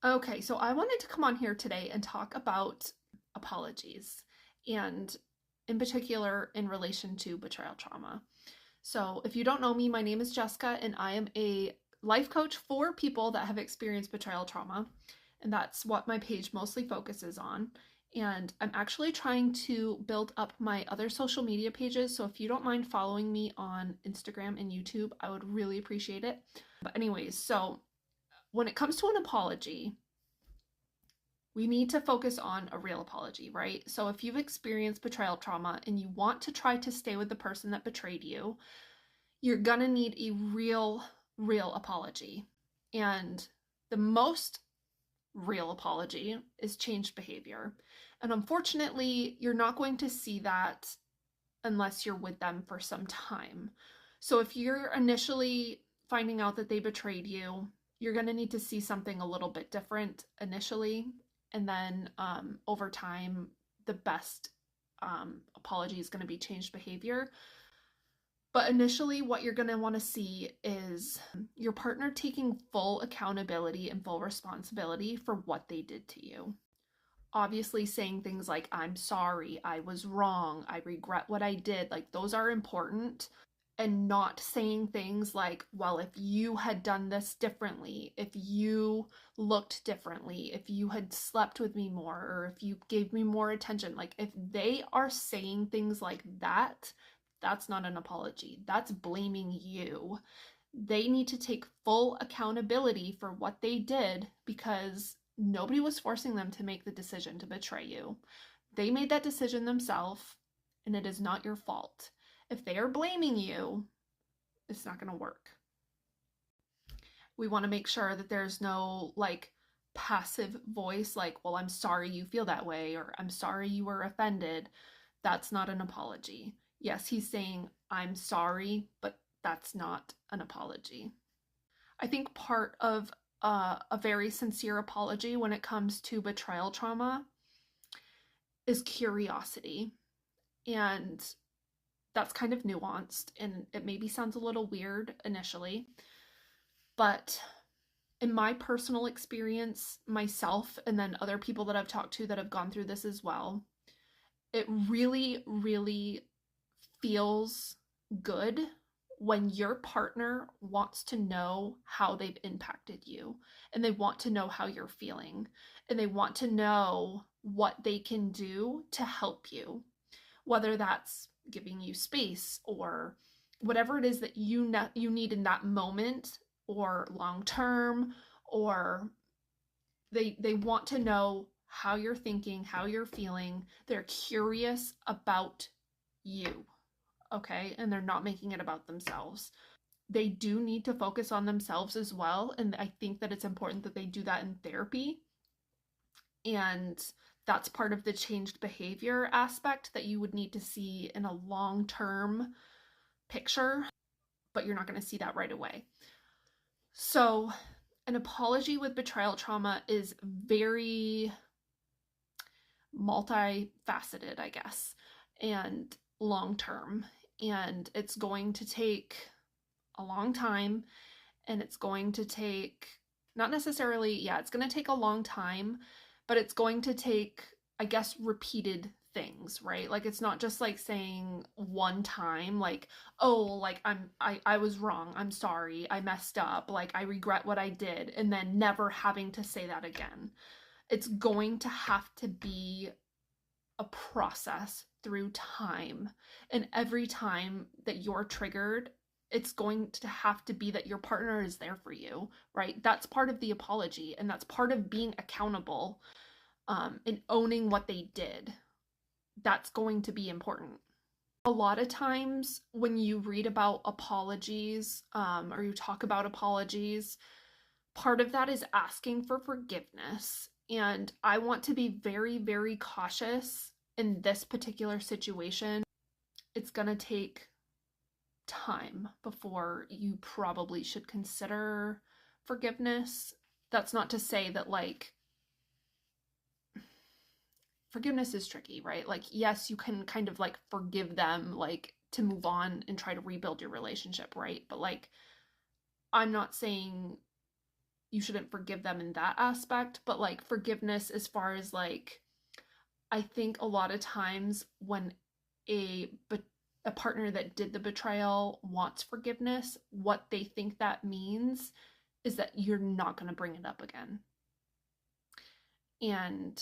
Okay, so I wanted to come on here today and talk about apologies, and in particular in relation to betrayal trauma. So, if you don't know me, my name is Jessica, and I am a life coach for people that have experienced betrayal trauma, and that's what my page mostly focuses on. And I'm actually trying to build up my other social media pages, so if you don't mind following me on Instagram and YouTube, I would really appreciate it. But, anyways, so when it comes to an apology, we need to focus on a real apology, right? So if you've experienced betrayal trauma and you want to try to stay with the person that betrayed you, you're gonna need a real apology. And the most real apology is changed behavior. And unfortunately, you're not going to see that unless you're with them for some time. So if you're initially finding out that they betrayed you, you're going to need to see something a little bit different initially. And then over time, the best apology is going to be changed behavior. But initially, what you're going to want to see is your partner taking full accountability and full responsibility for what they did to you. Obviously, saying things like, I'm sorry, I was wrong, I regret what I did, like those are important. And not saying things like, well, if you had done this differently, if you looked differently, if you had slept with me more, or if you gave me more attention, like if they are saying things like that, that's not an apology. That's blaming you. They need to take full accountability for what they did because nobody was forcing them to make the decision to betray you. They made that decision themselves, and it is not your fault. If they are blaming you, it's not going to work. We want to make sure that there's no like passive voice like, well, I'm sorry you feel that way, or I'm sorry you were offended. That's not an apology. Yes, he's saying, I'm sorry, but that's not an apology. I think part of a very sincere apology when it comes to betrayal trauma is curiosity. And that's kind of nuanced and it maybe sounds a little weird initially. But in my personal experience, myself, and then other people that I've talked to that have gone through this as well, it really feels good when your partner wants to know how they've impacted you and they want to know how you're feeling and they want to know what they can do to help you, whether that's giving you space or whatever it is that you need in that moment or long term, or they want to know how you're thinking, how you're feeling. They're curious about you, okay? And they're not making it about themselves. They do need to focus on themselves as well, and I think that it's important that they do that in therapy. And that's part of the changed behavior aspect that you would need to see in a long-term picture, but you're not going to see that right away. So, an apology with betrayal trauma is very multifaceted, I guess, and long-term. And it's going to take a long time, and it's going to take, not necessarily, yeah, it's going to take a long time, but it's going to take, I guess, repeated things, right? Like it's not just like saying one time like, oh, like I was wrong, I'm sorry, I messed up, like I regret what I did, and then never having to say that again. It's going to have to be a process through time. And every time that you're triggered, it's going to have to be that your partner is there for you, right? That's part of the apology, and that's part of being accountable and owning what they did. That's going to be important. A lot of times when you read about apologies or you talk about apologies, part of that is asking for forgiveness. And I want to be very cautious in this particular situation. It's going to take time before you probably should consider forgiveness. That's not to say that like forgiveness is tricky, right? Like, yes, you can kind of like forgive them, like to move on and try to rebuild your relationship, right? But like, I'm not saying you shouldn't forgive them in that aspect, but like forgiveness as far as like, I think a lot of times when a a partner that did the betrayal wants forgiveness, what they think that means is that you're not going to bring it up again. And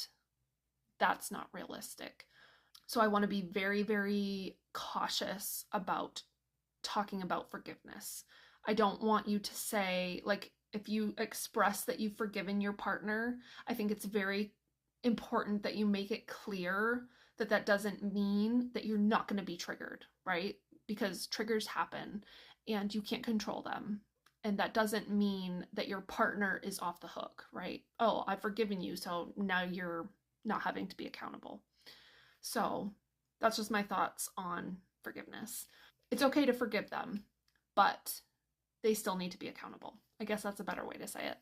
that's not realistic. So I want to be very, very cautious about talking about forgiveness. I don't want you to say, like, if you express that you've forgiven your partner, I think it's very important that you make it clear that that doesn't mean that you're not going to be triggered, right? Because triggers happen and you can't control them. And that doesn't mean that your partner is off the hook, right? Oh, I've forgiven you, so now you're not having to be accountable. So that's just my thoughts on forgiveness. It's okay to forgive them, but they still need to be accountable. I guess that's a better way to say it.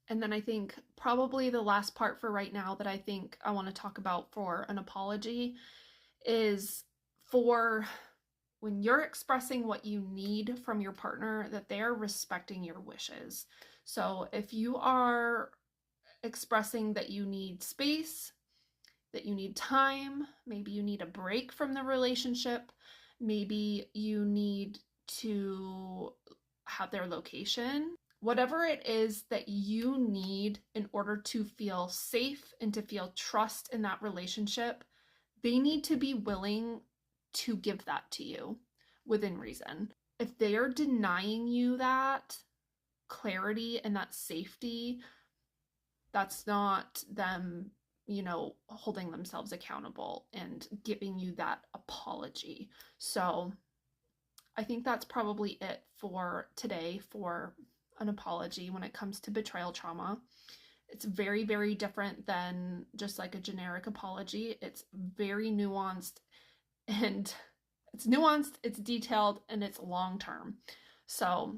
And then I think probably the last part for right now that I think I want to talk about for an apology is for when you're expressing what you need from your partner, that they are respecting your wishes. So if you are expressing that you need space, that you need time, maybe you need a break from the relationship, maybe you need to have their location, whatever it is that you need in order to feel safe and to feel trust in that relationship, they need to be willing to give that to you within reason. If they are denying you that clarity and that safety, that's not them, holding themselves accountable and giving you that apology. So I think that's probably it for today for an apology when it comes to betrayal trauma. It's very, very different than just like a generic apology. It's very nuanced, and it's detailed, and it's long term. So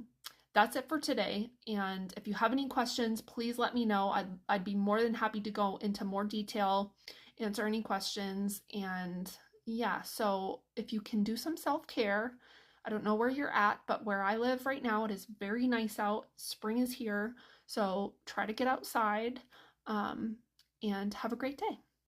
that's it for today. And if you have any questions, please let me know. I'd be more than happy to go into more detail, answer any questions. And yeah, so if you can do some self-care, I don't know where you're at, but where I live right now, it is very nice out. Spring is here. So try to get outside and have a great day.